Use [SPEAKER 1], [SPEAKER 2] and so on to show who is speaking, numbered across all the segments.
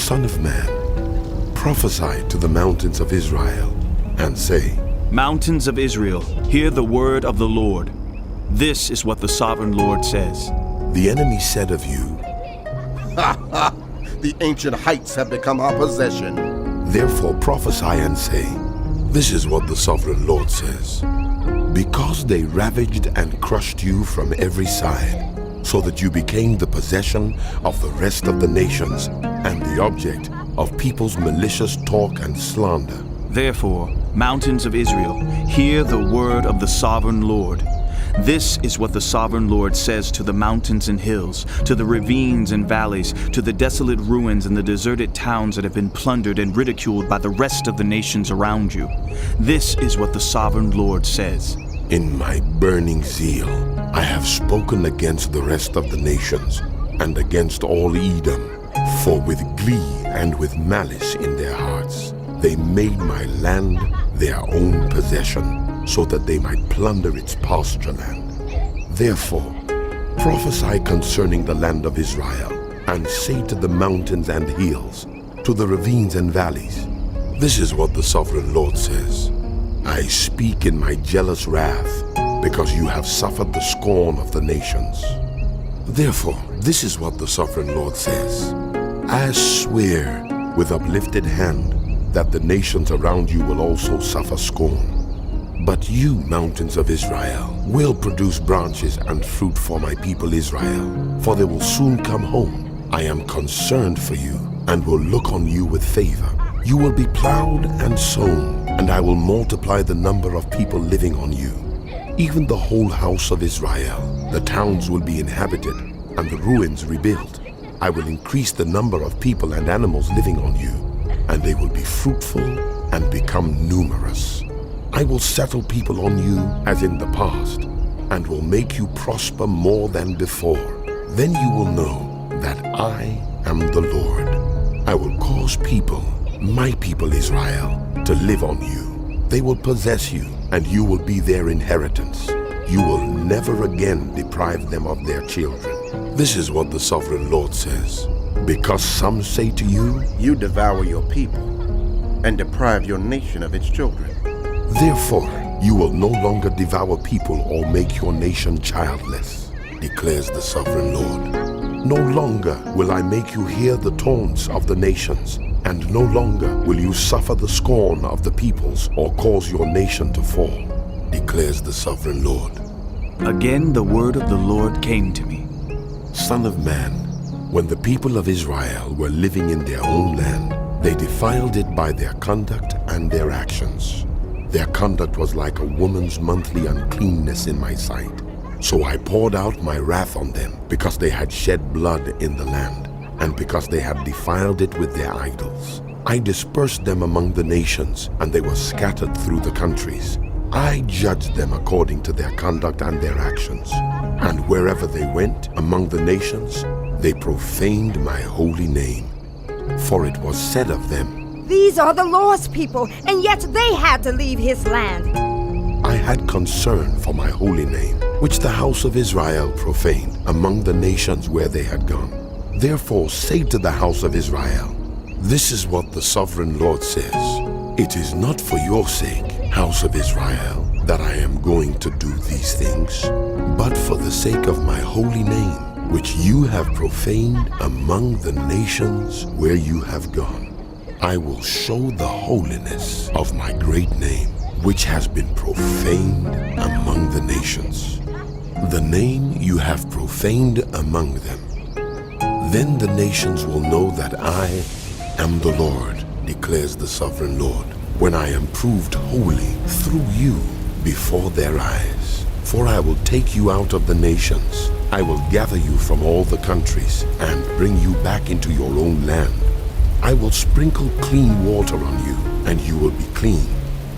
[SPEAKER 1] Son of man, prophesy to the mountains of Israel, and say,
[SPEAKER 2] Mountains of Israel, hear the word of the Lord. This is what the sovereign Lord says.
[SPEAKER 1] The enemy said of you,
[SPEAKER 3] Ha ha! The ancient heights have become our possession.
[SPEAKER 1] Therefore prophesy and say, This is what the sovereign Lord says. Because they ravaged and crushed you from every side, so that you became the possession of the rest of the nations and the object of people's malicious talk and slander.
[SPEAKER 2] Therefore, mountains of Israel, hear the word of the sovereign Lord. This is what the sovereign Lord says to the mountains and hills, to the ravines and valleys, to the desolate ruins and the deserted towns that have been plundered and ridiculed by the rest of the nations around you. This is what the sovereign Lord says.
[SPEAKER 1] In my burning zeal, I have spoken against the rest of the nations and against all Edom, for with glee and with malice in their hearts, they made my land their own possession, so that they might plunder its pasture land. Therefore, prophesy concerning the land of Israel, and say to the mountains and hills, to the ravines and valleys, This is what the sovereign Lord says. I speak in my jealous wrath, because you have suffered the scorn of the nations. Therefore, this is what the sovereign Lord says. I swear with uplifted hand that the nations around you will also suffer scorn. But you, mountains of Israel, will produce branches and fruit for my people Israel, for they will soon come home. I am concerned for you, and will look on you with favor. You will be plowed and sown, and I will multiply the number of people living on you. Even the whole house of Israel, the towns will be inhabited, and the ruins rebuilt. I will increase the number of people and animals living on you, and they will be fruitful and become numerous. I will settle people on you as in the past, and will make you prosper more than before. Then you will know that I am the Lord. I will cause people, my people Israel, to live on you. They will possess you, and you will be their inheritance. You will never again deprive them of their children. This is what the sovereign Lord says. Because some say to you,
[SPEAKER 3] You devour your people, and deprive your nation of its children.
[SPEAKER 1] Therefore, you will no longer devour people or make your nation childless, declares the sovereign Lord. No longer will I make you hear the taunts of the nations, and no longer will you suffer the scorn of the peoples or cause your nation to fall, declares the sovereign Lord.
[SPEAKER 2] Again the word of the Lord came to me.
[SPEAKER 1] Son of man, when the people of Israel were living in their own land, they defiled it by their conduct and their actions. Their conduct was like a woman's monthly uncleanness in my sight. So I poured out my wrath on them, because they had shed blood in the land, and because they had defiled it with their idols. I dispersed them among the nations, and they were scattered through the countries. I judged them according to their conduct and their actions. And wherever they went among the nations, they profaned my holy name. For it was said of them,
[SPEAKER 4] These are the Lord's people, and yet they had to leave his land.
[SPEAKER 1] I had concern for my holy name, which the house of Israel profaned among the nations where they had gone. Therefore say to the house of Israel, This is what the sovereign Lord says. It is not for your sake, house of Israel, that I am going to do these things, but for the sake of my holy name, which you have profaned among the nations where you have gone. I will show the holiness of my great name, which has been profaned among the nations, the name you have profaned among them. Then the nations will know that I am the Lord, declares the sovereign Lord, when I am proved holy through you before their eyes. For I will take you out of the nations. I will gather you from all the countries and bring you back into your own land. I will sprinkle clean water on you, and you will be clean.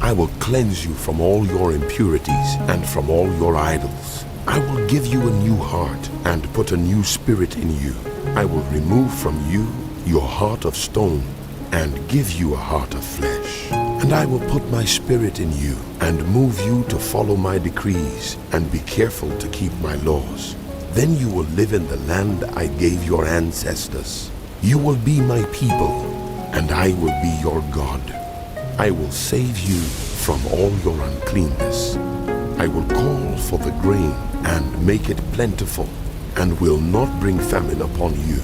[SPEAKER 1] I will cleanse you from all your impurities and from all your idols. I will give you a new heart and put a new spirit in you. I will remove from you your heart of stone and give you a heart of flesh. And I will put my spirit in you and move you to follow my decrees and be careful to keep my laws. Then you will live in the land I gave your ancestors. You will be my people, and I will be your God. I will save you from all your uncleanness. I will call for the grain and make it plentiful, and will not bring famine upon you.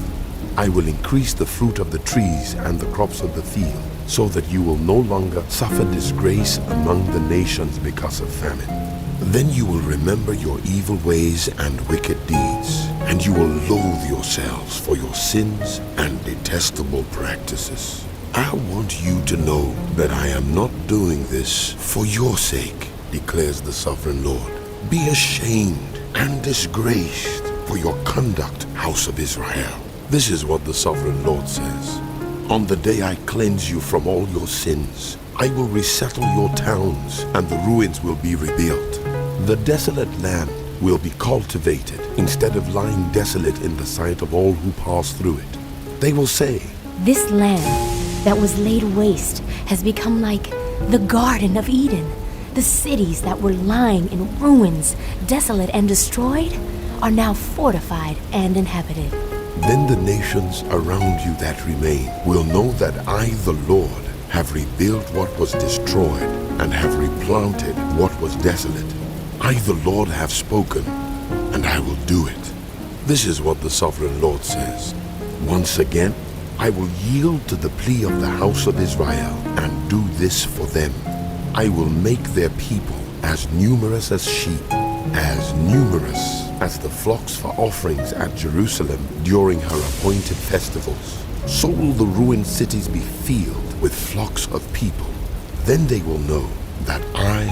[SPEAKER 1] I will increase the fruit of the trees and the crops of the field, so that you will no longer suffer disgrace among the nations because of famine. Then you will remember your evil ways and wicked deeds, and you will loathe yourselves for your sins and detestable practices. I want you to know that I am not doing this for your sake, declares the Sovereign Lord. Be ashamed and disgraced for your conduct, house of Israel. This is what the Sovereign Lord says. On the day I cleanse you from all your sins, I will resettle your towns, and the ruins will be rebuilt. The desolate land will be cultivated instead of lying desolate in the sight of all who pass through it. They will say,
[SPEAKER 5] This land that was laid waste has become like the Garden of Eden. The cities that were lying in ruins, desolate and destroyed, are now fortified and inhabited.
[SPEAKER 1] Then the nations around you that remain will know that I, the Lord, have rebuilt what was destroyed and have replanted what was desolate. I, the Lord, have spoken, and I will do it. This is what the Sovereign Lord says. Once again, I will yield to the plea of the house of Israel and do this for them. I will make their people as numerous as sheep, as numerous as the flocks for offerings at Jerusalem during her appointed festivals. So will the ruined cities be filled with flocks of people. Then they will know that I,